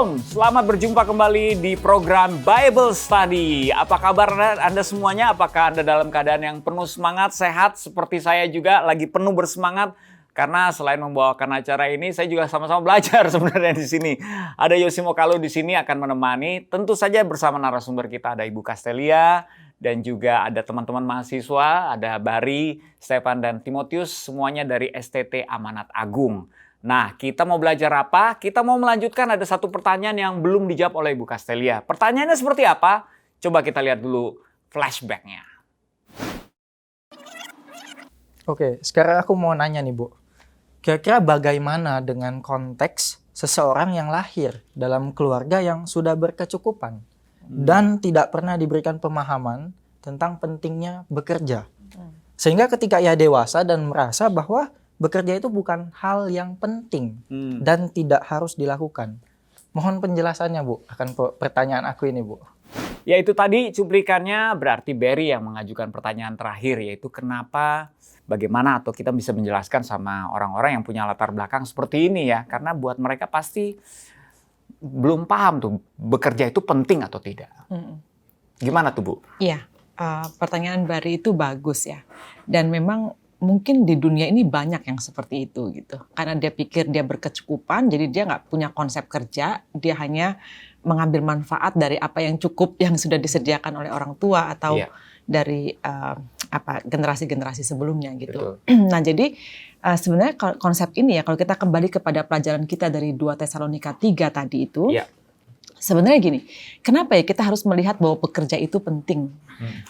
Shalom, selamat berjumpa kembali di program Bible Study. Apa kabar Anda semuanya? Apakah Anda dalam keadaan yang penuh semangat, sehat? Seperti saya juga lagi penuh bersemangat. Karena selain membawakan acara ini, saya juga sama-sama belajar sebenarnya di sini. Ada Yosimo Kalu di sini akan menemani. Tentu saja bersama narasumber kita ada Ibu Castelia. Dan juga ada teman-teman mahasiswa, ada Bari, Stefan, dan Timotius. Semuanya dari STT Amanat Agung. Nah, kita mau belajar apa? Kita mau melanjutkan ada satu pertanyaan yang belum dijawab oleh Ibu Castelia. Pertanyaannya seperti apa? Coba kita lihat dulu flashback-nya. Oke, sekarang aku mau nanya nih Bu. Kira-kira bagaimana dengan konteks seseorang yang lahir dalam keluarga yang sudah berkecukupan dan tidak pernah diberikan pemahaman tentang pentingnya bekerja. Sehingga ketika ia dewasa dan merasa bahwa bekerja itu bukan hal yang penting dan tidak harus dilakukan. Mohon penjelasannya Bu, akan pertanyaan aku ini Bu. Ya itu tadi cuplikannya, berarti Barry yang mengajukan pertanyaan terakhir, yaitu kenapa, bagaimana atau kita bisa menjelaskan sama orang-orang yang punya latar belakang seperti ini ya. Karena buat mereka pasti belum paham tuh bekerja itu penting atau tidak. Gimana tuh Bu? Iya, pertanyaan Barry itu bagus ya. Dan memang mungkin di dunia ini banyak yang seperti itu gitu. Karena dia pikir dia berkecukupan, jadi dia nggak punya konsep kerja, dia hanya mengambil manfaat dari apa yang cukup yang sudah disediakan oleh orang tua atau dari generasi-generasi sebelumnya gitu. Nah jadi sebenarnya konsep ini ya kalau kita kembali kepada pelajaran kita dari 2 Tesalonika 3 tadi itu. Sebenarnya gini, kenapa ya kita harus melihat bahwa bekerja itu penting?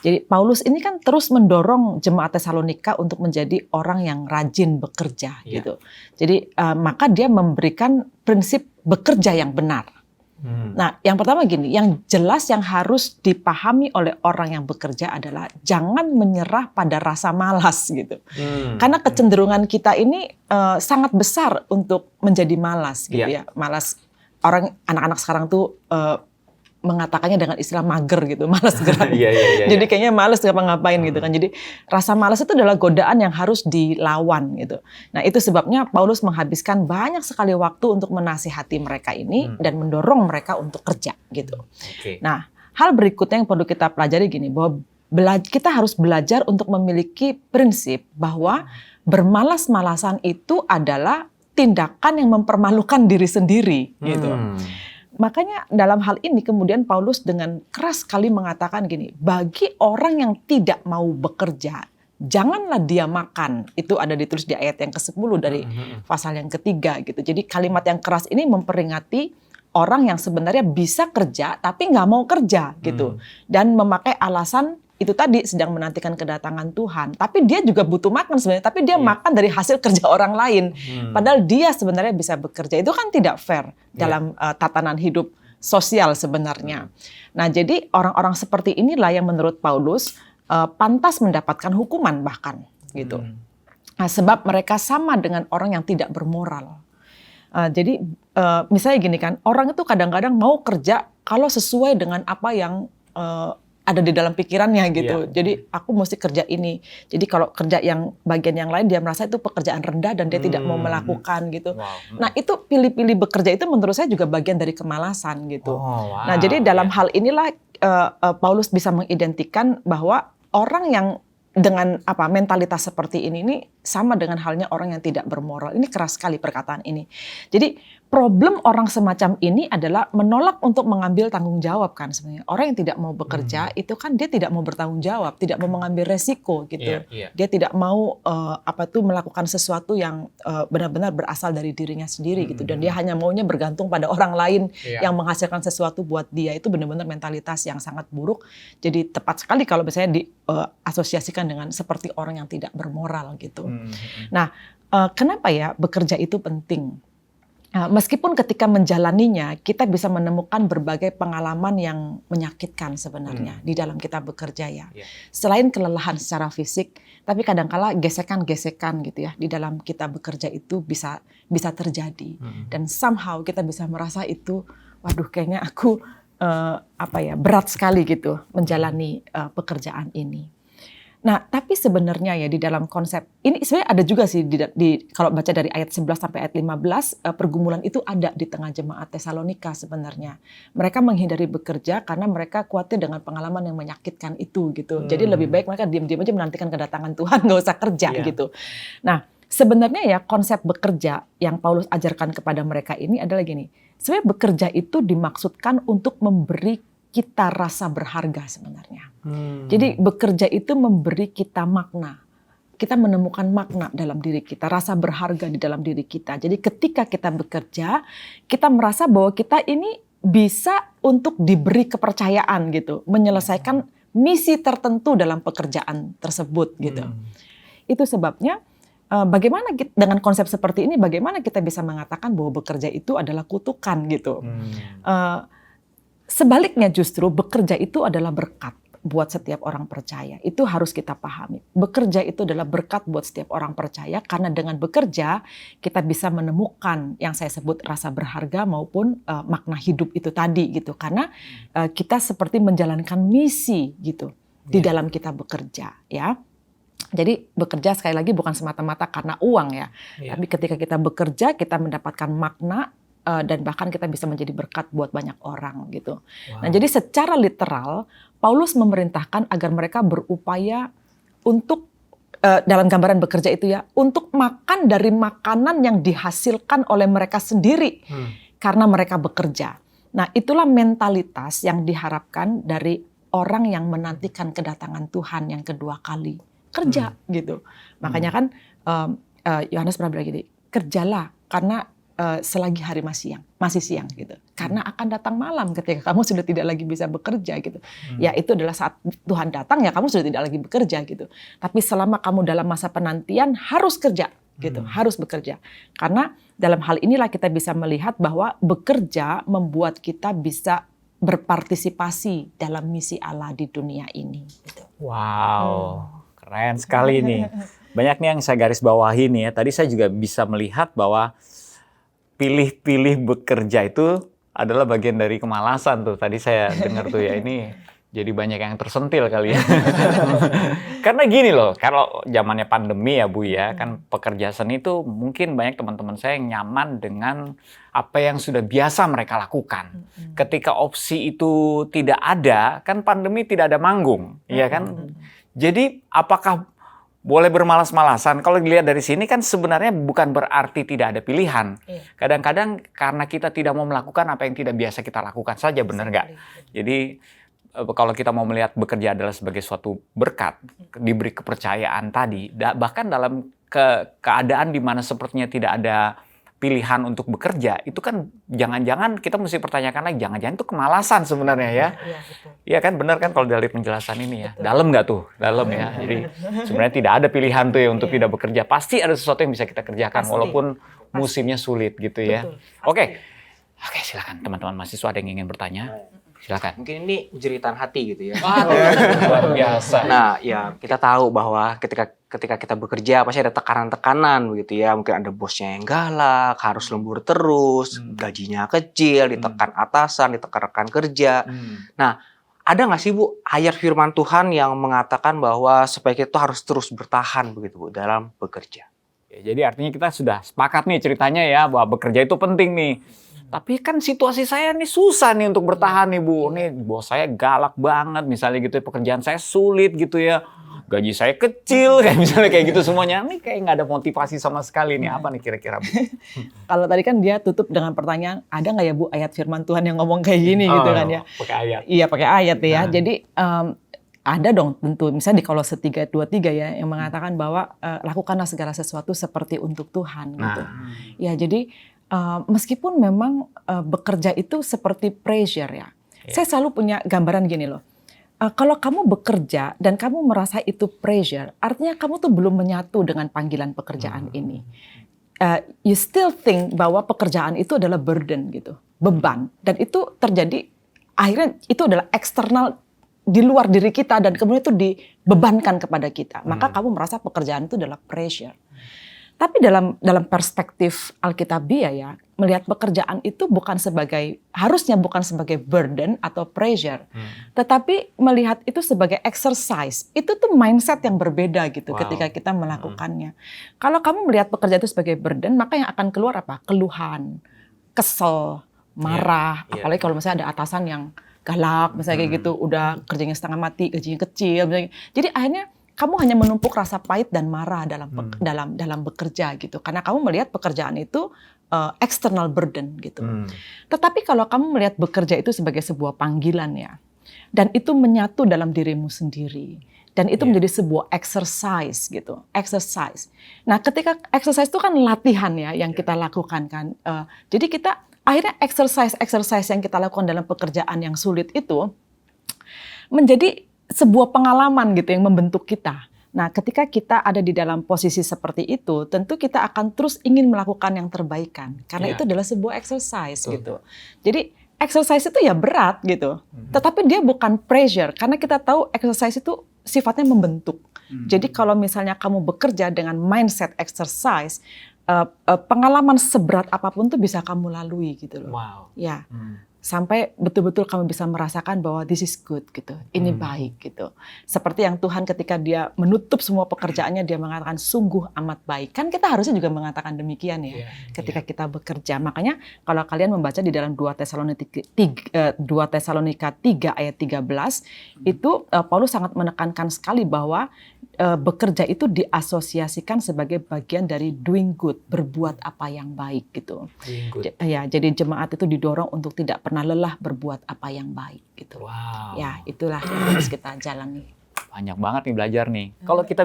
Jadi Paulus ini kan terus mendorong jemaat Tesalonika untuk menjadi orang yang rajin bekerja gitu. Jadi maka dia memberikan prinsip bekerja yang benar. Nah, yang pertama gini, yang jelas yang harus dipahami oleh orang yang bekerja adalah jangan menyerah pada rasa malas gitu. Karena kecenderungan kita ini sangat besar untuk menjadi malas gitu ya, malas. Anak-anak sekarang tuh mengatakannya dengan istilah mager gitu, malas gerak. Jadi kayaknya malas ngapa-ngapain gitu kan. Jadi rasa malas itu adalah godaan yang harus dilawan gitu. Nah itu sebabnya Paulus menghabiskan banyak sekali waktu untuk menasihati mereka ini dan mendorong mereka untuk kerja gitu. Nah hal berikutnya yang perlu kita pelajari gini, bahwa kita harus belajar untuk memiliki prinsip bahwa bermalas-malasan itu adalah tindakan yang mempermalukan diri sendiri gitu. Makanya dalam hal ini kemudian Paulus dengan keras sekali mengatakan gini, bagi orang yang tidak mau bekerja, janganlah dia makan. Itu ada ditulis di ayat yang ke-10 dari pasal yang ketiga gitu. Jadi kalimat yang keras ini memperingati orang yang sebenarnya bisa kerja tapi nggak mau kerja gitu. Dan memakai alasan itu tadi sedang menantikan kedatangan Tuhan. Tapi dia juga butuh makan sebenarnya. Tapi dia makan dari hasil kerja orang lain. Padahal dia sebenarnya bisa bekerja. Itu kan tidak fair dalam tatanan hidup sosial sebenarnya. Nah jadi orang-orang seperti inilah yang menurut Paulus pantas mendapatkan hukuman bahkan gitu. Nah, sebab mereka sama dengan orang yang tidak bermoral. Jadi misalnya gini kan, orang itu kadang-kadang mau kerja kalau sesuai dengan apa yang ada di dalam pikirannya gitu. Jadi aku mesti kerja ini. Jadi kalau kerja yang bagian yang lain dia merasa itu pekerjaan rendah dan dia tidak mau melakukan gitu. Nah itu pilih-pilih bekerja itu menurut saya juga bagian dari kemalasan gitu. Nah jadi dalam hal inilah Paulus bisa mengidentikan bahwa orang yang dengan mentalitas seperti ini sama dengan halnya orang yang tidak bermoral. Ini keras sekali perkataan ini. Jadi problem orang semacam ini adalah menolak untuk mengambil tanggung jawab kan sebenarnya. Orang yang tidak mau bekerja itu kan dia tidak mau bertanggung jawab, tidak mau mengambil resiko gitu. Dia tidak mau melakukan sesuatu yang benar-benar berasal dari dirinya sendiri gitu. Dan dia hanya maunya bergantung pada orang lain yang menghasilkan sesuatu buat dia. Itu benar-benar mentalitas yang sangat buruk. Jadi tepat sekali kalau misalnya diasosiasikan dengan seperti orang yang tidak bermoral gitu. Nah, kenapa ya bekerja itu penting? Meskipun ketika menjalaninya kita bisa menemukan berbagai pengalaman yang menyakitkan sebenarnya di dalam kita bekerja ya. Selain kelelahan secara fisik, tapi kadang-kala gesekan-gesekan gitu ya di dalam kita bekerja itu bisa terjadi. Dan somehow kita bisa merasa itu, waduh kayaknya aku berat sekali gitu menjalani pekerjaan ini. Nah, tapi sebenarnya ya di dalam konsep ini sebenarnya ada juga sih kalau baca dari ayat 11 sampai ayat 15 pergumulan itu ada di tengah jemaat Tesalonika sebenarnya. Mereka menghindari bekerja karena mereka khawatir dengan pengalaman yang menyakitkan itu gitu. Jadi lebih baik mereka diam-diam aja menantikan kedatangan Tuhan, nggak usah kerja gitu. Nah, sebenarnya ya konsep bekerja yang Paulus ajarkan kepada mereka ini adalah gini. Sebenarnya bekerja itu dimaksudkan untuk memberi kita rasa berharga sebenarnya. Jadi bekerja itu memberi kita makna. Kita menemukan makna dalam diri kita, rasa berharga di dalam diri kita. Jadi ketika kita bekerja, kita merasa bahwa kita ini bisa untuk diberi kepercayaan gitu, menyelesaikan misi tertentu dalam pekerjaan tersebut gitu. Itu sebabnya bagaimana dengan konsep seperti ini, bagaimana kita bisa mengatakan bahwa bekerja itu adalah kutukan gitu. Sebaliknya justru bekerja itu adalah berkat buat setiap orang percaya. Itu harus kita pahami. Bekerja itu adalah berkat buat setiap orang percaya karena dengan bekerja kita bisa menemukan yang saya sebut rasa berharga maupun makna hidup itu tadi gitu. Karena kita seperti menjalankan misi gitu di dalam kita bekerja ya. Jadi bekerja sekali lagi bukan semata-mata karena uang ya. Tapi ketika kita bekerja kita mendapatkan makna dan bahkan kita bisa menjadi berkat buat banyak orang gitu. Nah, jadi secara literal Paulus memerintahkan agar mereka berupaya untuk dalam gambaran bekerja itu ya, untuk makan dari makanan yang dihasilkan oleh mereka sendiri karena mereka bekerja. Nah, itulah mentalitas yang diharapkan dari orang yang menantikan kedatangan Tuhan yang kedua kali, kerja gitu. Makanya kan Yohanes pernah bilang gini, kerjalah karena selagi hari masih siang gitu. Karena akan datang malam ketika kamu sudah tidak lagi bisa bekerja gitu. Ya itu adalah saat Tuhan datang ya kamu sudah tidak lagi bekerja gitu. Tapi selama kamu dalam masa penantian harus kerja gitu, harus bekerja. Karena dalam hal inilah kita bisa melihat bahwa bekerja membuat kita bisa berpartisipasi dalam misi Allah di dunia ini gitu. Wow, keren sekali nih. Banyak nih yang saya garis bawahi nih ya. Tadi saya juga bisa melihat bahwa pilih-pilih bekerja itu adalah bagian dari kemalasan tuh. Tadi saya dengar tuh ya, ini jadi banyak yang tersentil kali ya. Karena gini loh, kalau zamannya pandemi ya Bu ya, kan pekerja seni itu mungkin banyak teman-teman saya yang nyaman dengan apa yang sudah biasa mereka lakukan. Ketika opsi itu tidak ada, kan pandemi tidak ada manggung, ya kan? Jadi apakah boleh bermalas-malasan? Kalau dilihat dari sini kan sebenarnya bukan berarti tidak ada pilihan. Kadang-kadang karena kita tidak mau melakukan apa yang tidak biasa kita lakukan saja, benar nggak? Jadi kalau kita mau melihat bekerja adalah sebagai suatu berkat, diberi kepercayaan tadi, bahkan dalam keadaan di mana sepertinya tidak ada pilihan untuk bekerja, itu kan jangan-jangan kita mesti pertanyakan lagi, jangan-jangan itu kemalasan sebenarnya ya. Iya kan, benar kan kalau dari penjelasan ini ya. Betul. Dalam nggak tuh? Dalam ya. Jadi sebenarnya tidak ada pilihan tuh ya untuk tidak bekerja. Pasti ada sesuatu yang bisa kita kerjakan walaupun musimnya sulit gitu ya. Oke, silakan teman-teman mahasiswa ada yang ingin bertanya. Silakan. Mungkin ini jeritan hati gitu ya. Luar biasa. Nah, ya kita tahu bahwa ketika kita bekerja pasti ada tekanan-tekanan begitu ya. Mungkin ada bosnya yang galak, harus lembur terus, gajinya kecil, ditekan atasan, ditekan rekan kerja. Nah, ada nggak sih Bu ayat firman Tuhan yang mengatakan bahwa supaya kita harus terus bertahan begitu Bu dalam bekerja? Ya, jadi artinya kita sudah sepakat nih ceritanya ya bahwa bekerja itu penting nih. Tapi kan situasi saya nih susah nih untuk bertahan nih Bu. Nih bos saya galak banget misalnya gitu ya, pekerjaan saya sulit gitu ya. Gaji saya kecil kayak misalnya kayak gitu semuanya. Nih kayak nggak ada motivasi sama sekali nih. Apa nih kira-kira Bu? Kalau tadi kan dia tutup dengan pertanyaan, ada nggak ya Bu ayat firman Tuhan yang ngomong kayak gini gitu kan ya? Pakai ayat. Iya pakai ayat ya. Jadi ada dong tentu. Misalnya di Kolose 3:23 ya yang mengatakan bahwa lakukanlah segala sesuatu seperti untuk Tuhan gitu. Ya jadi meskipun memang bekerja itu seperti pressure ya. Saya selalu punya gambaran gini loh. Kalau kamu bekerja dan kamu merasa itu pressure, artinya kamu tuh belum menyatu dengan panggilan pekerjaan ini. You still think bahwa pekerjaan itu adalah burden gitu, beban. Dan itu terjadi, akhirnya itu adalah eksternal di luar diri kita dan kemudian itu dibebankan kepada kita. Maka kamu merasa pekerjaan itu adalah pressure. Tapi dalam perspektif Alkitabiah ya, melihat pekerjaan itu harusnya bukan sebagai burden atau pressure, tetapi melihat itu sebagai exercise. Itu tuh mindset yang berbeda gitu ketika kita melakukannya. Kalau kamu melihat pekerjaan itu sebagai burden, maka yang akan keluar apa? Keluhan, kesel, marah, apalagi kalau misalnya ada atasan yang galak, misalnya kayak gitu, udah kerjanya setengah mati, gajinya kecil, misalnya. Jadi akhirnya kamu hanya menumpuk rasa pahit dan marah dalam bekerja gitu, karena kamu melihat pekerjaan itu external burden gitu. Tetapi kalau kamu melihat bekerja itu sebagai sebuah panggilan ya, dan itu menyatu dalam dirimu sendiri, dan itu menjadi sebuah exercise gitu, exercise. Nah, ketika exercise itu kan latihan ya yang kita lakukan kan. Jadi kita akhirnya exercise yang kita lakukan dalam pekerjaan yang sulit itu menjadi sebuah pengalaman gitu yang membentuk kita. Nah, ketika kita ada di dalam posisi seperti itu, tentu kita akan terus ingin melakukan yang terbaik kan. Karena itu adalah sebuah exercise gitu. Jadi exercise itu ya berat gitu. Tetapi dia bukan pressure karena kita tahu exercise itu sifatnya membentuk. Jadi kalau misalnya kamu bekerja dengan mindset exercise, pengalaman seberat apapun tuh bisa kamu lalui gitu loh. Wow. Ya. Sampai betul-betul kamu bisa merasakan bahwa this is good gitu, ini baik gitu. Seperti yang Tuhan ketika dia menutup semua pekerjaannya, dia mengatakan sungguh amat baik. Kan kita harusnya juga mengatakan demikian ya, ketika kita bekerja. Makanya kalau kalian membaca di dalam 2 Tesalonika 3 ayat 13, itu Paulus sangat menekankan sekali bahwa bekerja itu diasosiasikan sebagai bagian dari doing good, berbuat apa yang baik gitu. Ya, jadi jemaat itu didorong untuk tidak pernah lelah berbuat apa yang baik gitu. Wow. Ya, itulah yang harus kita jalani. Banyak banget nih belajar nih. Kalau kita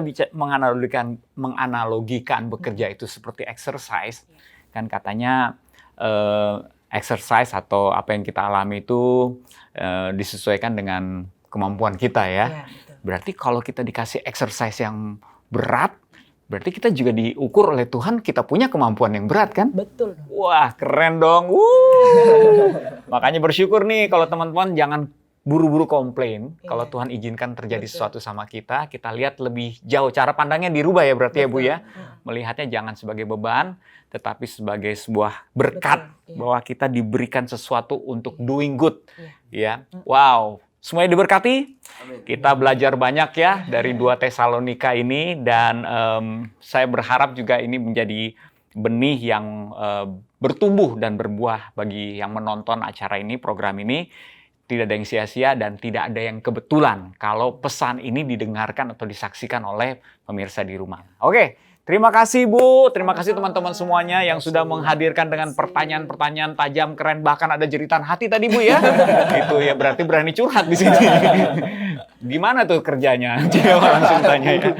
menganalogikan bekerja itu seperti exercise, kan katanya exercise atau apa yang kita alami itu disesuaikan dengan kemampuan kita ya. Berarti kalau kita dikasih exercise yang berat, berarti kita juga diukur oleh Tuhan, kita punya kemampuan yang berat kan? Betul. Wah, keren dong. Makanya bersyukur nih kalau teman-teman jangan buru-buru komplain. Kalau Tuhan izinkan terjadi sesuatu sama kita lihat lebih jauh. Cara pandangnya dirubah ya berarti ya Bu ya. Melihatnya jangan sebagai beban, tetapi sebagai sebuah berkat. Bahwa kita diberikan sesuatu untuk doing good. Ya, wow. Semuanya diberkati. Kita belajar banyak ya dari 2 Tesalonika ini, dan saya berharap juga ini menjadi benih yang bertumbuh dan berbuah bagi yang menonton acara ini, program ini. Tidak ada yang sia-sia dan tidak ada yang kebetulan kalau pesan ini didengarkan atau disaksikan oleh pemirsa di rumah. Oke. Terima kasih Bu, terima kasih teman-teman semuanya yang sudah menghadirkan dengan pertanyaan-pertanyaan tajam, keren, bahkan ada jeritan hati tadi Bu ya. Itu ya berarti berani curhat di sini. Gimana tuh kerjanya? Coba langsung tanya ya.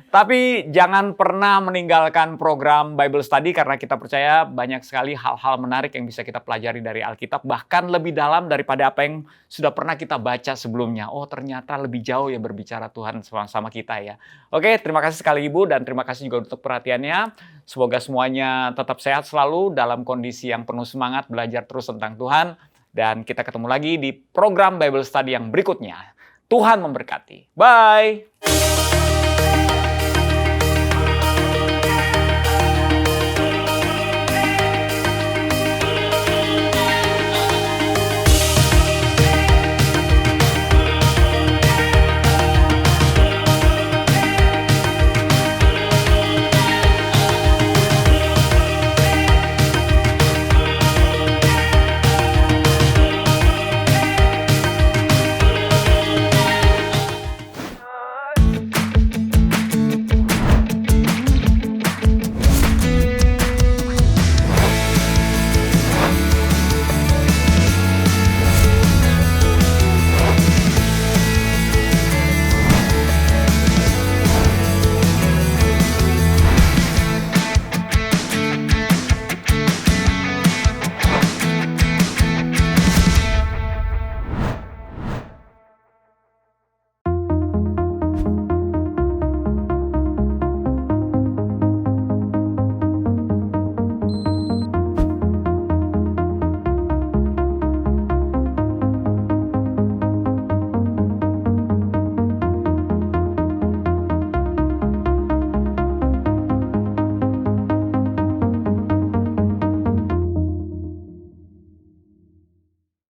Tapi jangan pernah meninggalkan program Bible Study karena kita percaya banyak sekali hal-hal menarik yang bisa kita pelajari dari Alkitab, bahkan lebih dalam daripada apa yang sudah pernah kita baca sebelumnya. Oh, ternyata lebih jauh ya berbicara Tuhan sama kita ya. Oke, terima kasih sekali Ibu dan terima kasih juga untuk perhatiannya. Semoga semuanya tetap sehat selalu dalam kondisi yang penuh semangat belajar terus tentang Tuhan, dan kita ketemu lagi di program Bible Study yang berikutnya. Tuhan memberkati. Bye.